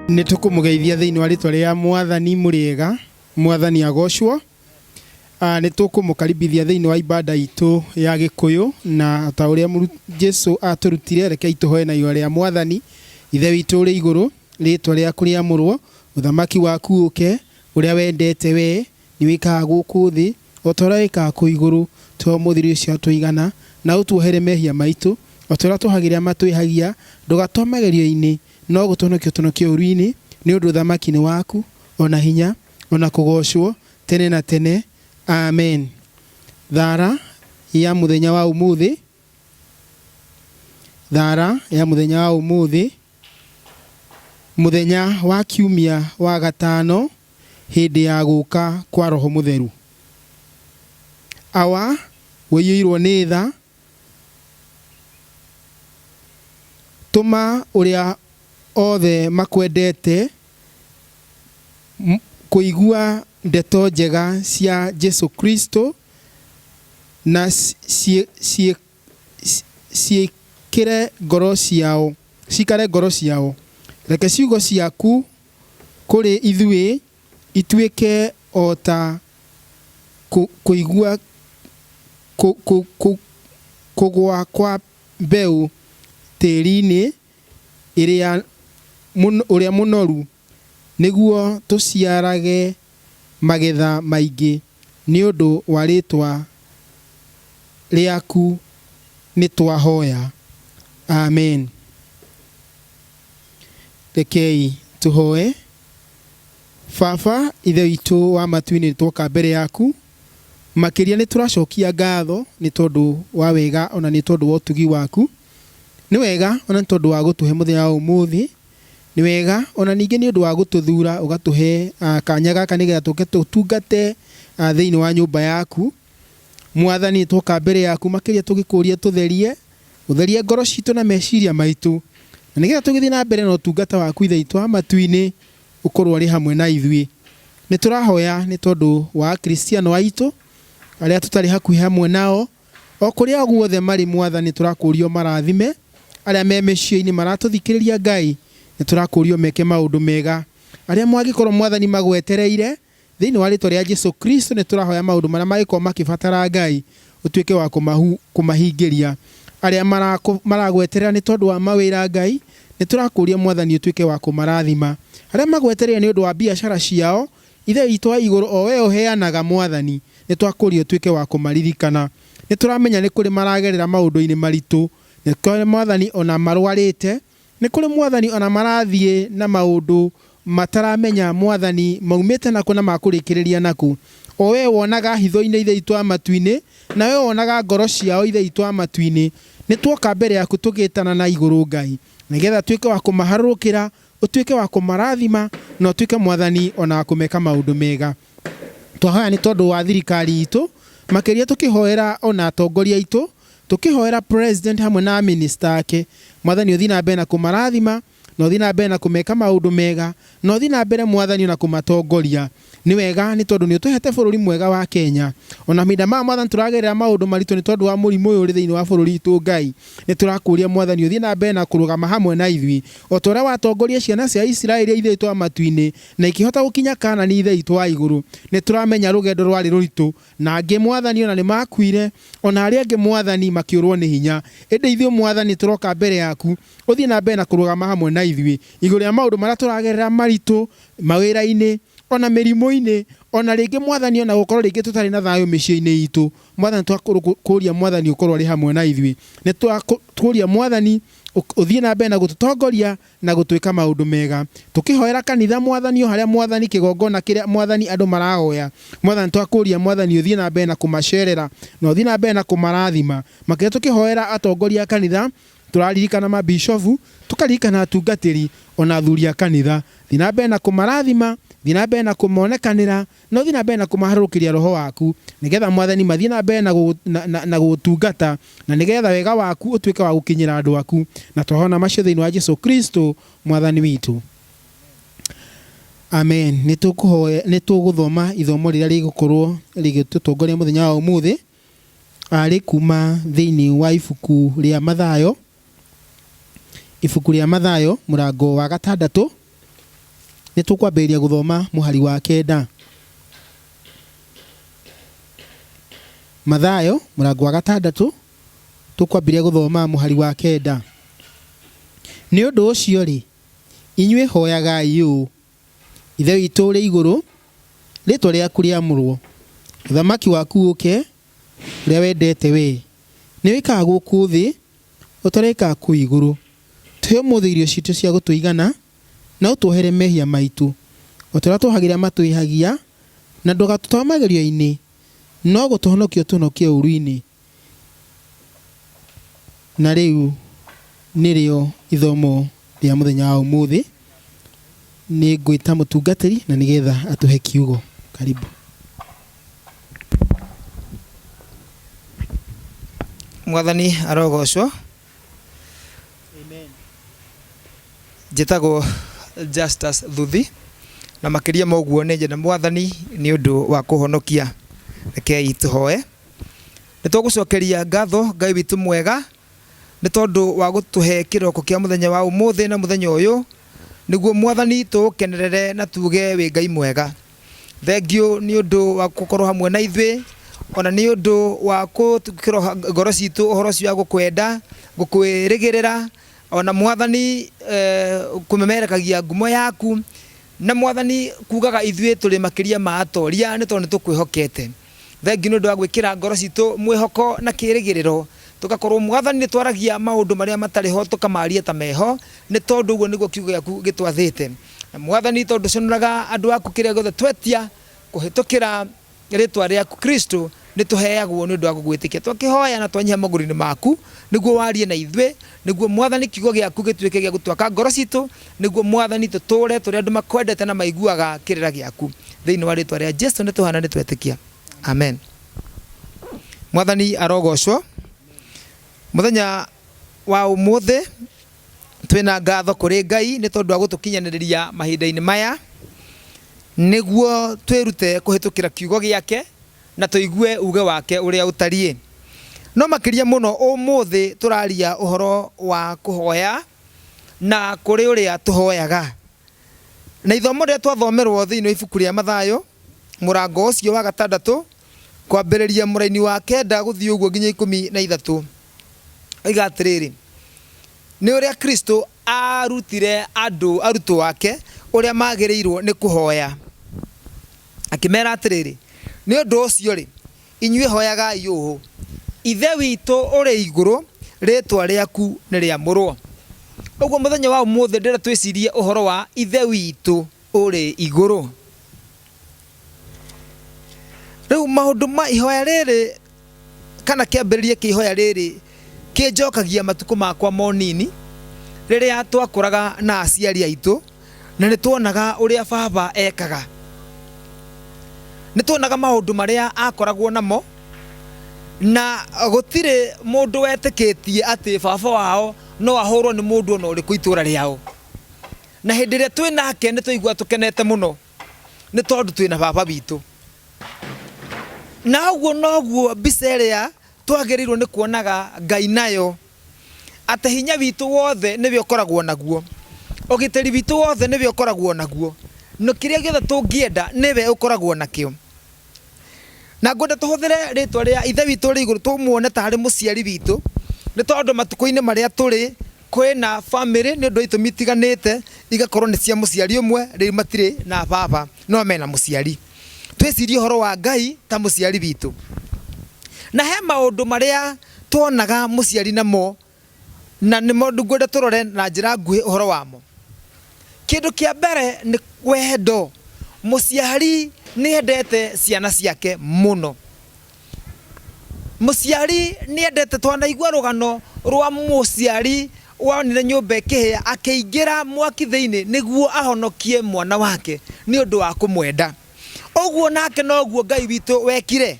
Nĩ tũkũmũgeithia thĩinĩ wa rĩtwa rĩa Mwathani mũrĩega, Mwathani agocwo. Nĩ tũkũmũkaribithia thĩinĩ wa ibada itũ ya Gĩkũyũ, na ta ũrĩa Jesu atũrutire, reke itũhoe na igũrũ rĩa Mwathani. Ithe witũ ũrĩ igũrũ, rĩtwa rĩaku rĩamũrwo, ũthamaki waku ũke, ũrĩa wendete we nĩ wĩkaga gũkũ thĩ, o ta ũrĩa wĩkaga kũu igũrũ. To mũthiri ũcio atũigana na ũtuohere mehia maitũ, o ta ũrĩa tũhagĩrĩa matwĩhagia, ndũgatũhe magerio-inĩ, no gũtũhonokia ũtũhonokie ũũru-inĩ, nĩ ũndũ ũthamaki nĩ waku, ona hinya, ona kũgocwo tene na tene. Amen. Thara ya mũthenya wa ũmũthĩ, thara ya mũthenya wa ũmũthĩ, mũthenya wa kiumia wa gatano, hĩndĩ ya gũka kwa Roho Mũtheru. Awa wĩiyũirwo nĩ tha, tũma ũrĩa othe makwendete kũigua ndeto njega cia Jesu Kristo na ciĩkĩre ngoro ciao, cikare ngoro ciao. Reke ciugo ciaku kũrĩ ithuĩ ituĩke o ta kũigua kũgwa kwa mbeũ tĩri-inĩ ũrĩa mũnoru, nĩguo tũciarage magetha maingĩ. Nĩ ũndũ wa rĩtwa rĩaku nĩ twahoya. Amen. Rekei tũhoe. Baba, ithe witũ wa matu-inĩ, twoka mbere yaku, makĩria nĩ tũracokia ngatho nĩ tondũ wa wega, ona nĩ tondũ wa ũtugi waku. Nĩ wega ona nĩ tondũ wa gũtũhe mũthenya wa ũmũthĩ. Nĩ wega ona ningĩ nĩ ũndũ wa gũtũthura, ũgatũhe kanya gaka nĩgetha tũke tũtungate thĩinĩ wa nyũmba yaku. Mwathani, twoka mbere yaku makĩria tũgĩkũria ũtherie ngoro citũ na meciria maitũ, na nĩgetha tũgĩthiĩ na mbere na ũtungata waku ithe witũ wa matu-inĩ, ũkorwo arĩ hamwe na ithuĩ. Nĩ tũrahoya nĩ tondũ wa akristiano aitũ arĩa tũtarĩ hakuhĩ hamwe nao, o kũrĩa guothe marĩ. Mwathani, tũrakũrio marathime arĩa me mĩciĩ-inĩ maratũthikĩrĩria. Ngai, nĩ tũrakũrio meke maũndũ mega. Arĩa mwagĩkorwo Mwathani magwetereire thĩinĩ wa rĩtwa rĩa Jesu Kristo, nĩ tũrahoya maũndũ marĩa magĩkorwo makĩbatara Ngai ũtuĩke wa kũmahingĩria. Arĩa maragweterera nĩ tondũ wa mawĩra, Ngai, nĩ tũrakũria Mwathani ũtuĩke wa kũmarathima. Arĩa magwetereire nĩ ũndũ wa biacara ciao, ithe witũ wa igũrũ, o we ũheanaga Mwathani, nĩ twakũria ũtuĩke wa kũmaririkana. Nĩ tũramenya nĩ kũrĩ maragerera maũndũ-inĩ maritũ, nĩ kũrĩ Mwathani ona marwarĩte, nĩ kũrĩ Mwathani ona marathiĩ na maũndũ mataramenya Mwathani maumĩte naku na makũrĩkĩrĩria naku. O we wonaga hitho-inĩ ithe witũ wa matu-inĩ, na we wonaga ngoro ciao ithe witũ wa matu-inĩ. Nĩ twoka mbere yaku tũgĩtana na igũrũ, Ngai, nĩgetha tuĩke wa kũmaharũrũkĩra, ũtuĩke wa kũmarathima, na ũtuĩke Mwathani ona wa kũmeka maũndũ mega. Twahoya nĩ tondũ wa thirikari itũ, makĩria tũkĩhoera ona atongoria aitũ, tũkĩhoera president hamwe na minister ake. Mwathani, ũthiĩ na mbere na kũmarathima, na ũthiĩ na mbere na kũmeka maũndũ mega, na ũthiĩ na mbere Mwathani na kũmatongoria. Nĩ wega nĩ tondũ nĩ ũtũhete bũrũri mwega wa Kenya. Ona mahinda maya Mwathani tũragerera maũndũ maritũ nĩ tondũ wa mũrimũ ũyũ ũrĩ thĩinĩ wa bũrũri witũ. Ngai, nĩ tũrakũria Mwathani ũthiĩ na mbere na kũrũgama hamwe na ithuĩ, o ta ũrĩa watongoria ciana cia Isiraeli ithe witũ wa matu-inĩ, na ikĩhota gũkinya Kaanani ithe witũ wa igũrũ. Nĩ tũramenya rũgendo rwarĩ rũritũ, na angĩ Mwathani ona nĩ makuire, ona arĩa angĩ Mwathani makĩũrwo nĩ hinya. Ĩndĩ ithuĩ Mwathani tũroka mbere yaku, ũthiĩ na mbere na kũrũgama hamwe na ithuĩ igũrũ rĩa maũndũ marĩa tũragerera maritũ, mawĩra-inĩ, ona mĩrimũ-inĩ, ona rĩngĩ Mwathani ona gũkorwo rĩngĩ tũtarĩ na thayũ mĩciĩ-inĩ itũ. Mwathani, twakũria Mwathani ũkorwo arĩ hamwe na ithuĩ. Nĩ twakũria Mwathani ũthiĩ na mbere na gũtũtongoria na gũtwĩka maũndũ mega. Tũkĩhoera kanitha Mwathani, o harĩa Mwathani kĩgongona kĩrĩa Mwathani andũ marahoya. Mwathani, twakũria Mwathani ũthiĩ na mbere na kũmacerera, na ũthiĩ na mbere na kũmarathima. Makĩria tũkĩhoera atongoria a kanitha, tũraririkana mabishofu, tũkaririkana atungatĩri, ona athuri a kanitha. Thiĩ na mbere na kũmarathima, thiĩ na mbere na kũmonekanĩra, na ũthiĩ na mbere na kũmaharũrũkĩria Roho waku, nĩgetha Mwathani mathiĩ na mbere na gũtungata, na nĩgetha wega waku ũtuĩke wa gũkinyĩra andũ aku. Na twahona macio thĩinĩ wa Jesu Kristo Mwathani witũ. Amen. Nĩ tũgũthoma ithomo rĩrĩa rĩgũkorwo rĩgĩtũtongoria mũthenya wa ũmũthĩ, arĩ kuma thĩinĩ wa ibuku rĩa Mathayo, ibuku rĩa Mathayo mũrango wa 6, nĩ tũkwambĩrĩria gũthoma mũhari wa 9. Mathayo mũrango wa 6 tũkwambĩrĩria gũthoma mũhari wa 9. Nĩ ũndũ ũcio rĩ, inyuĩ hoyagai ũũ: Ithe witũ ũrĩ igũrũ, rĩĩtwa rĩaku rĩamũrwo, ũthamaki waku ũke, ũrĩa wendete we, nĩ wĩkaga gũkũ thĩ ũtareka kũu igũrũ. Tũhe ũmũthĩ irio citũ cia gũtũigana, na ũtũohere mehia maitũ o ta ũrĩa tũohagĩra matwĩhagia, na ndũgatũtware magerio-inĩ, no gũtũhonokia ũtũhonokie ũũru-inĩ. Na rĩu nĩrĩo ithomo rĩa mũthenya wa ũmũthĩ. Nĩ ngwĩta mũtungatĩri na nĩgetha atũhe kiugo. Karibu. Mwathani arogocwo. Amen. Njĩtagwo Justus Thuthi, na makĩria moguo nĩ njĩra Mwathani nĩ ũndũ wa kũhonokia. Rekei tũhoe. Nĩ tũgũcokeria ngatho Ngai witũ mwega nĩ tondũ wa gũtũhe kĩroko kĩa mũthenya wa ũmũthĩ na mũthenya ũyũ, nĩguo Mwathani tũkenerere na tuge wĩ Ngai mwega. Thengio nĩ ũndũ wa gũkorwo hamwe na ithuĩ, ona nĩ ũndũ wa gũkĩra ngoro citũ ũhoro ũcio wa gũkwenda, gũkwĩrĩgĩrĩra, ona Mwathani kũmemerekagia ngumo yaku, na Mwathani kugaga ithuĩ tũrĩ makĩria ma atoria nĩ tondũ nĩ tũkwĩhokete. Thengio nĩ ũndũ wa gwĩkĩra ngoro citũ mwĩhoko na kĩĩrĩgĩrĩro, tũgakorwo Mwathani nĩ twaragia maũndũ marĩa matarĩ ho tũkamaria ta meho, nĩ tondũ ũguo nĩguo kiugo gĩaku gĩtwathĩte. Na Mwathani tondũ cionaga andũ aku kĩrĩa gĩothe twetia kũhĩtũkĩra rĩĩtwa rĩaku Kristo, nĩ tũheagwo nĩ ũndũ wa gũgwĩtĩkia. Twakĩhoya na twanyiha magũrũ-inĩ maku, nĩguo warie na ithuĩ, nĩguo Mwathani kiugo gĩaku gĩtuĩke gĩa gũtwaka ngoro citũ, nĩguo Mwathani tũtũũre tũrĩ andũ makwendete na maiguaga kĩrĩra gĩaku. Thĩinĩ wa rĩĩtwa rĩa Jesũ nĩ tũhana nĩ twetĩkia. Amen. Mwathani arogocwo. Mũthenya wa ũmũthĩ twĩna ngatho kũrĩ Ngai nĩ tondũ wa gũtũkinyanĩrĩria mahinda-inĩ maya, nĩguo twĩrute kũhĩtũkĩra kiugo gĩake na tũigue uge wake ũrĩa ũtariĩ. No makĩria mũno ũmũthĩ tũraria ũhoro wa kũhoya na kũrĩ ũrĩa tũhoyaga. Na ithomo rĩrĩa twathomerwo thĩinĩ wa ibuku rĩa Mathayo mũrango ũcio wa 6 kwambĩrĩria mũraini wa 9 gũthiĩ ũguo nginya 13, oiga atĩrĩrĩ: nĩ ũrĩa Kristo arutire arutwo ake ũrĩa magĩrĩirwo nĩ kũhoya, akĩmera atĩrĩrĩ: nĩ ũndũ ũcio rĩ, inyuĩ hoyagai ũũ: Ithe witũ ũrĩ igũrũ, rĩĩtwa rĩaku nĩ rĩamũrwo. Ũguo mũthenya wa ũmũthĩ ndĩrenda twĩcirie ũhoro wa Ithe witũ ũrĩ igũrũ. Rĩu maũndũ ma ihoya rĩrĩ, kana kĩambĩrĩria kĩa ihoya rĩrĩ kĩnjokagia matukũ makwa monini rĩrĩa twakũraga na aciari aitũ, na nĩ tuonaga ũrĩa baba ekaga. Nĩ tuonaga maũndũ marĩa akoragwo namo, na gũtirĩ mũndũ wetĩkĩtie atĩ baba wao no ahũrwo nĩ mũndũ ona ũrĩkũ itũũra rĩao. Na hĩndĩ ĩrĩa twĩ nake nĩ tũigua tũkenete mũno nĩ tondũ twĩna baba witũ. Na ũguo noguo mbica ĩrĩa twagĩrĩirwo nĩ kuonaga Ngai nayo, atĩ hinya witũ wothe nĩwe ũkoragwo naguo, ũgitĩri witũ wothe nĩwe ũkoragwo naguo, no kĩrĩa gĩothe tũngĩenda nĩwe ũkoragwo nakĩo. Na ngwenda tũhũthĩre rĩĩtwa rĩa Ithe witũ ũrĩ igũrũ tũmuone ta harĩ mũciari witũ, nĩ tondũ matukũ-inĩ marĩa tũrĩ kwĩna bamĩrĩ nĩ ũndũ wa itũmi itiganĩte, igakorwo nĩ cia mũciari ũmwe, rĩu matirĩ na baba no mena mũciari. Twĩcirie ũhoro wa Ngai ta mũciari witũ, na he maũndũ marĩa tuonaga mũciari namo, na nĩmo ngwenda tũrore na njĩra nguhĩ ũhoro wamo. Kĩndũ kĩa mbere nĩ wendo. Mũciari nĩ endete ciana ciake mũno. Mũciari nĩ endete, twanaigua rũgano rwa mũciari wonire nyũmba ĩkĩhĩa akĩingĩra mwaki thĩinĩ nĩguo ahonokie mwana wake nĩ ũndũ wa kũmwenda. Ũguo nake noguo Ngai witũ wekire.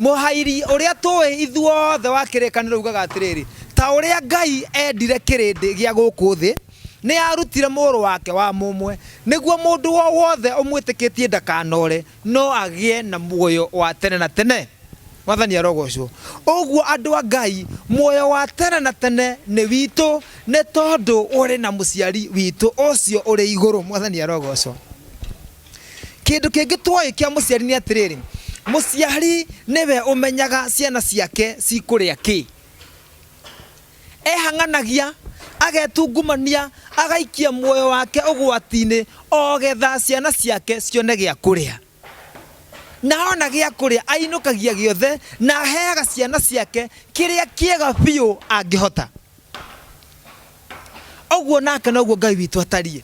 Mũhairi ũrĩa tũĩ ithuothe wa kĩrĩkanĩro ugaga atĩrĩrĩ: ta ũrĩa Ngai endire kĩrĩndĩ gĩa gũkũ thĩ, nĩ arutire mũrũ wake wa mũmwe, nĩguo mũndũ o wothe ũmwĩtĩkĩtie ndakanore, no agĩe na muoyo wa tene na tene. Mwathani arogocwo. Ũguo andũ a Ngai, muoyo wa tene na tene nĩ witũ, nĩ tondũ ũrĩ na mũciari witũ ũcio ũrĩ igũrũ. Mwathani arogocwo. kindu kingi twoe kia muciari ni atiriri muciari niwe umenyaga ciana ciake cikuria ki ehanganagia agetungumania agaikia muoyo wake ugwatini ogetha ciana ciake cione gia kuria na ona gia kuria ainukagia giothe na heaga ciana ciake kiria kiega biu angihota ogwo nake nogwo Ngai witu atarie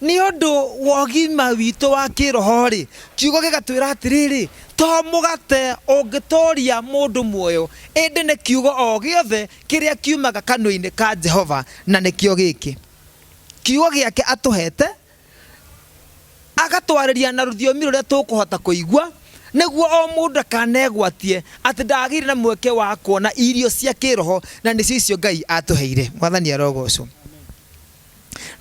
ni undu wogima witu wa kiroho ri kiugo gigatwira atiriri to mugate ungitoria mundu muoyo indi ne kiugo o giothe kiria kiumaga kanua-ini ka Jehova na nikio giki kiugo giake atuhete agatwariria na ruthiomi ruria tukuhota kuigua niguo o mundu akanegwatie ati ndagire na mweke wa kuona irio cia kiroho na nicio icio Ngai atuheire mwathani arogocwo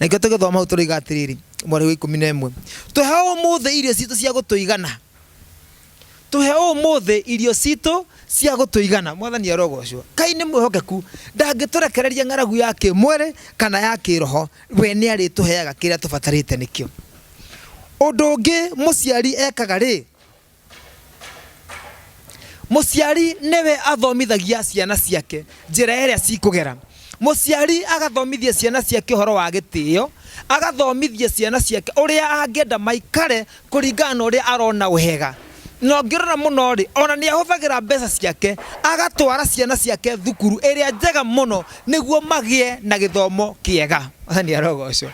na ikio tugithoma uturiga atiriri mwari wa 11 tuhe umuthe irio citu cia gutuigana tuhe umuthe irio citu cia gutuigana mwathani arogocwo Kai ni mwihokeku ndangiturekereria ng'aragu ya kimwere kana ya kiroho we ni ari tuheaga kiria tubatarite nikio undu ungi muciari ekaga ri muciari newe athomithagia ciana ciake njira iria cikugera muciari agathomithia ciana ciake horo wa gitio agathomithia ciana ciake uria angenda maikare kuringana na uria arona wega no ngirora muno ri ona ni ahuthagira mbeca ciake agatwara ciana ciake thukuru iria njega muno niguo magie na githomo kiega athani arogocwo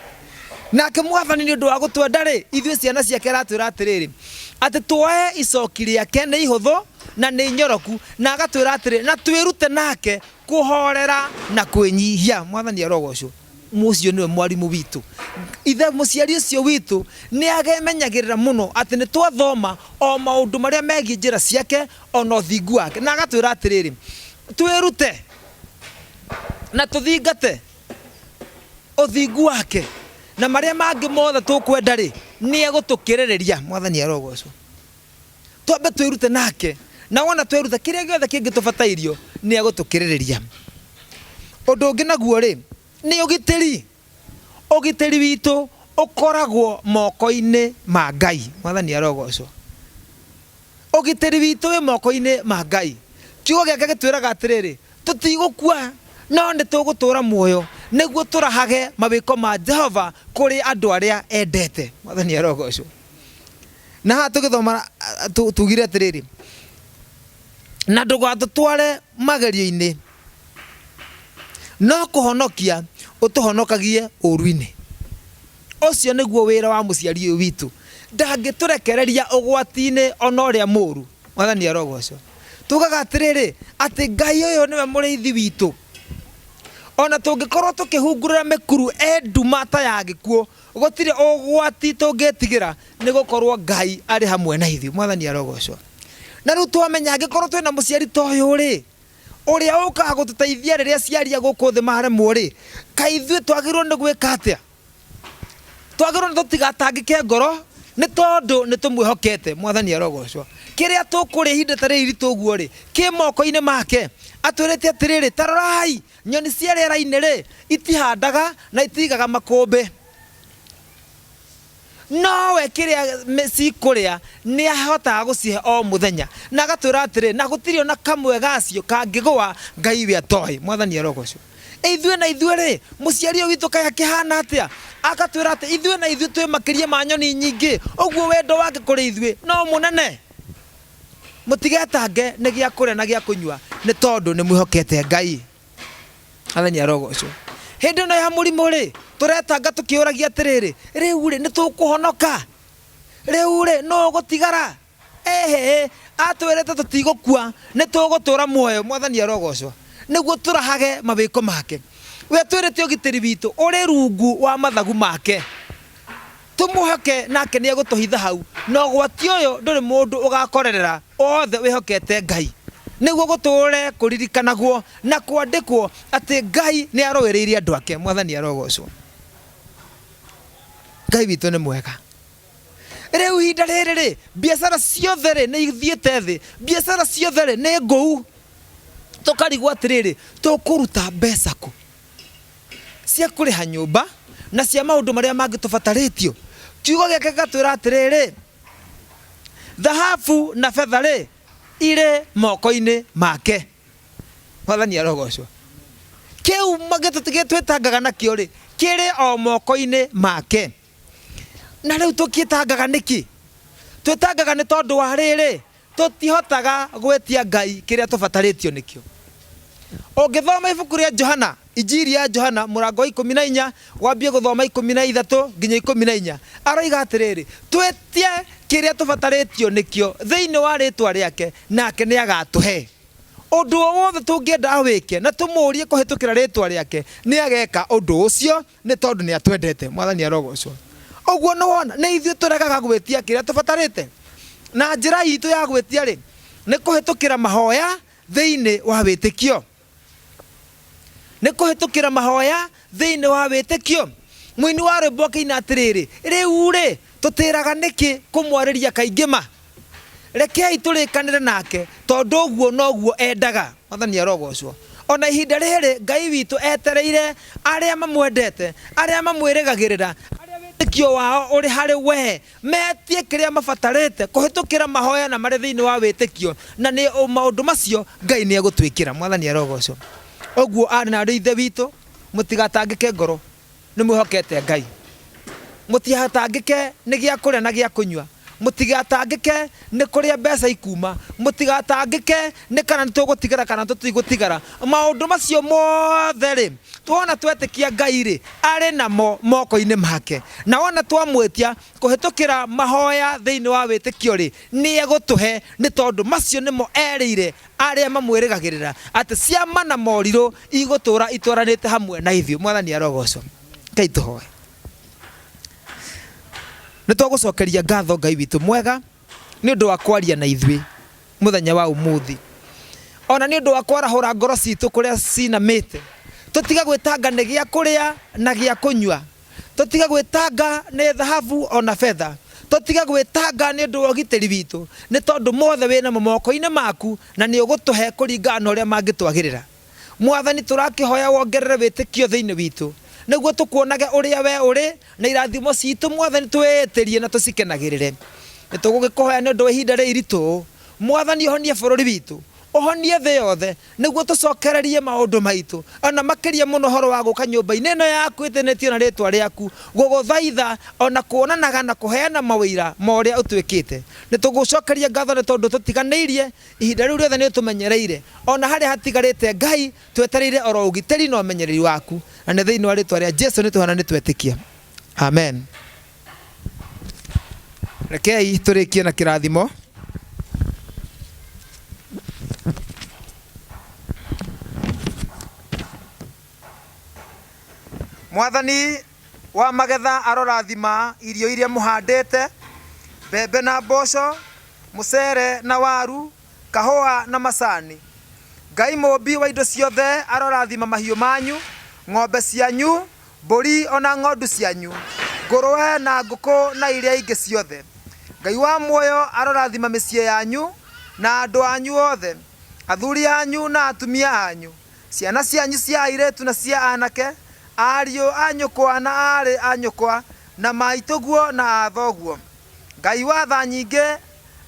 nake mwathani ni undu wa gutwenda ri ithuĩ ciana ciake ratwira atiriri ati tuoe icoki riake ni ihuthu na ni nyoroku na agatwira atiri na twirute nake kuhorera na kwinyihia mwathani arogocwo mucio niwe mwarimu witu ithe muciari ucio witu ni agemenyagirira muno ati ni twathoma o maundu maria megie njira ciake ona uthingu wake na agatwira atiriri twirute na tuthingate uthingu wake na maria mangi mothe tukwenda ri ni egutukiriria mwathani arogocwo twambe twirute nake na wona tweruta kiria giothe kingi tubatairio ni egutukiriria undu ungi naguo ri ni ugitiri witu ukoragwo moko-ini ma Ngai mwathani arogocwo ugitiri witu wi moko-ini ma Ngai kiugo giake gitwiraga atiriri tutigukua no ni tugutura muoyo niguo turahage mawiko ma Jehova kuri andu aria endete mwathani arogocwo na ha tugithoma tugire atiriri na ndugatutware magerio-ini no kuhonokia utuhonokagie uruini ucio niguo wira wa muciari uyu witu ndangiturekereria ugwati-ini ona uria muru mwathani arogocwo tugaga atiriri ati Ngai uyu niwe muriithi witu ona tungikorwo tukihungurira mikuru enduma ta ya gikuo gutire ugwati tungitigira ni gukorwo Ngai ari hamwe na ithuĩ mwathani arogocwo na riu twamenya angikorwo twina muciari ta uyu ri uria ukaga gututeithia riria ciaria guku thi maremwo ri Kai ithuĩ twagirwo ni gwika atia twagirwo ni tutigatangike ngoro ni tondu ni tumwihokete mwathani arogocwo kiria tukuri ihinda ta riri tuguo ri ki moko-ini make atwirite atiriri tarorai nyoni cia riera-ini ri itihandaga na itigaga makumbi no we kiria cikuria ni ahotaga gucihe o muthenya na agatwira atiri na gutiri ona kamwe gacio kangigwa Ngai we atoe mwathani arogocwo ithuĩ na ithuĩ ri muciari witu kaya kihana atia agatwira ati ithuĩ na ithuĩ twi makiria ma nyoni nyingi uguo wendo wake kuri ithuĩ no munene mutigetange ni gia kuria na gia kunyua ni tondu ni mwihokete Ngai athani arogocwo hindi no ya murimu ri turetanga tukiuragia atiriri riu ri ni tukuhonoka riu ri no gutigara atwirite tutigukua ni tugutura muoyo mwathani arogocwo niguo turahage mawiko make we twirite ugitiri witu uri rungu wa mathagu make tumuhoke nake ni egutuhitha hau no gwati uyu nduri mundu ugakorerera othe wihokete Ngai niguo guture kuririkanagwo na kwandikwo ati Ngai ni aroweririe andu ake mwathani arogocwo Ngai witu ni mwega riu ihinda riri ri biacara ciothe ri ni ithiite thi biacara ciothe ri ni nguu tukarigwo atiriri tukuruta mbeca ku cia kuriha nyumba na cia maundu maria mangi tubataritio kiugo giake gatwira atiriri Thahabu na betha rĩ ire moko-inĩ make. Mwathani arogocwo. Kiu magĩtwĩtangaga nakĩo rĩ kĩrĩ o moko-inĩ make. Na rĩu tũkĩtangaga nĩkĩ? Twĩtangaga nĩ tondũ wa rĩrĩ tũtihotaga gwĩtia Ngai kĩrĩa tũbatarĩtio nĩkĩo. Ũngĩthoma ibuku rĩa Johana, Injiri ya Johana mũrango wa 14 wambie gũthoma 13 nginya 14, aroiga atĩrĩrĩ twĩtie kĩrĩa tũbatarĩtio nĩkĩo thĩinĩ wa rĩtwa rĩake nake nĩagatũhe. Ũndũ wothe tũngĩenda wĩke na tũmũrie kũhĩtũkĩra rĩtwa rĩake nĩageka ũndũ ũcio nĩ tondũ nĩatwendete. Mwathani arogocwo. Ũguo nĩ wona nĩ ithuĩ tũregaga gwĩtia kĩrĩa tũbatarĩte. Na njĩra itũ ya gwĩtia rĩ nĩ kũhĩtũkĩra mahoya thĩinĩ wa wĩtĩkio. Nĩ kũhĩtũkĩra mahoya thĩinĩ wa wĩtĩkio. Mũini wa rwĩmbo akĩina atĩrĩrĩ rĩu rĩ tũtĩraga nĩkĩ kũmwarĩria kaingĩ ma. Rekei tũrĩkanĩre nake tondũ ũguo noguo endaga. Mwathani arogocwo. Ona ihinda rĩrĩ Ngai witũ etereire arĩa mamwendete, arĩa mamwĩrĩgagĩrĩra, arĩa wĩtĩkio wao ũrĩ harĩ we metie kĩrĩa mabatarĩte kũhĩtũkĩra mahoya na marĩ thĩinĩ wa wĩtĩkio, na nĩ maũndũ macio Ngai nĩegũtwĩkĩra. Mwathani arogocwo. Ũguo arĩ na ithe witũ mũtigatangĩke ngoro nĩ mwĩhokete Ngai. Mũtigatangĩke nĩ gĩa kũrĩa na gĩa kũnyua. Mũtigatangĩke nĩ kũrĩa mbeca ikuma. Mũtigatangĩke nĩ kana nĩtũgũtigara kana tũtigũtigara. Maũndũ macio mothe rĩ tuona twetĩkia Ngai rĩ arĩ namo moko-inĩ make, na wona twamwĩtia kũhĩtũkĩra mahoya thĩinĩ wa wĩtĩkio rĩ nĩegũtũhe, nĩ tondũ macio nĩmo erĩire arĩa mamwĩrĩgagĩrĩra atĩ ciama na morirũ igũtũra itwaranĩte hamwe na ithuĩ. Mwathani arogocwo. Ngai tũhoe. Nĩtũgũcokeria ngatho Ngai witũ mwega nĩ ũndũ wa kwaria na ithuĩ mũthenya wa ũmũthĩ, ona nĩ ũndũ wa kwarahũra ngoro citũ kũrĩa cinamĩte. Tũtiga gwĩtanga nĩ gĩa kũrĩa na gĩa kũnyua. Tũtiga gwĩtanga nĩ thahabu ona betha. Tũtiga gwĩtanga nĩ ũndũ wa ũgitĩri witũ, nĩ tondũ mothe wĩna moko-inĩ maku na nĩ ũgũtũhe kũringana na ũrĩa mangĩtwagĩrĩra. Mwathani tũrakĩhoya wongerere wĩtĩkio thĩinĩ witũ nĩguo tũkuonage ũrĩa we ũrĩ na irathimo citũ. Mwathani twĩtĩrie na tũcikenagĩrĩre. Nĩtũgũgĩkũhoya nĩ ũndũ wa ihinda rĩrĩ iritũ. Mwathani ũhonie bũrũri witũ, ũhonie thĩ yothe nĩguo tũcokererie maũndũ maitũ, ona makĩria mũno horo wa gũka nyũmba-inĩ ĩno yaku ĩtĩnĩtio na rĩtwa rĩaku gũgũthaitha ona kuonanaga na kũheana mawĩra ma ũrĩa ũtwĩkĩte. Nĩtũgũcokeria ngatho nĩ tondũ tũtiganĩirie ihinda rĩu rĩothe nĩũtũmenyereire, ona harĩa hatigarĩte Ngai twetereire oro ũgitĩri na ũmenyereri waku, na nĩ thĩinĩ wa rĩtwa rĩa Jesũ nĩtũhana nĩtwetĩkia. Amen. Rekei tũrĩkie na kĩrathimo. Mwathani wa magetha arorathima irio iria mũhandĩte, mbembe na mboco, mũcere na waru, kahũa na macani. Ngai mũmbi wa indo ciothe arorathima mahiũ manyu, ng'ombe cianyu, mbũri ona ng'ondu cianyu, ngũrwe na ngũkũ na iria ingĩ ciothe. Ngai wa muoyo arorathima mĩciĩ yanyu na andũ anyu othe, athuri anyu na atumia anyu, ciana cianyu cia airĩtu na cia anake, ariũ a nyũkwa na arĩ a nyũkwa, na maitũguo na athoguo. Ngai wa tha nyingĩ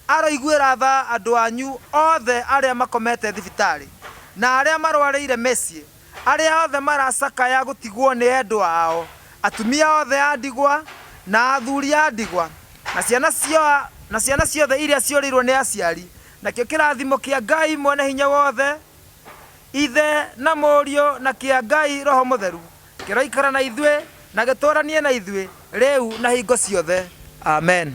aroiguĩra tha andũ anyu othe arĩa makomete thibitarĩ na arĩa marwarĩire mĩciĩ, arĩa othe maracakaya gũtigwo nĩ endwa ao, atumia othe a ndigwa na athuri a ndigwa, na ciana ciothe iria ciũrĩirwo nĩ aciari. Nakĩo kĩrathimo kĩa Ngai mwene hinya wothe, Ithe na Mũriũ na kĩa Ngai Roho Mũtheru kĩroikara na ithuĩ na gĩtũranie na ithuĩ rĩu na hingo ciothe. Amen.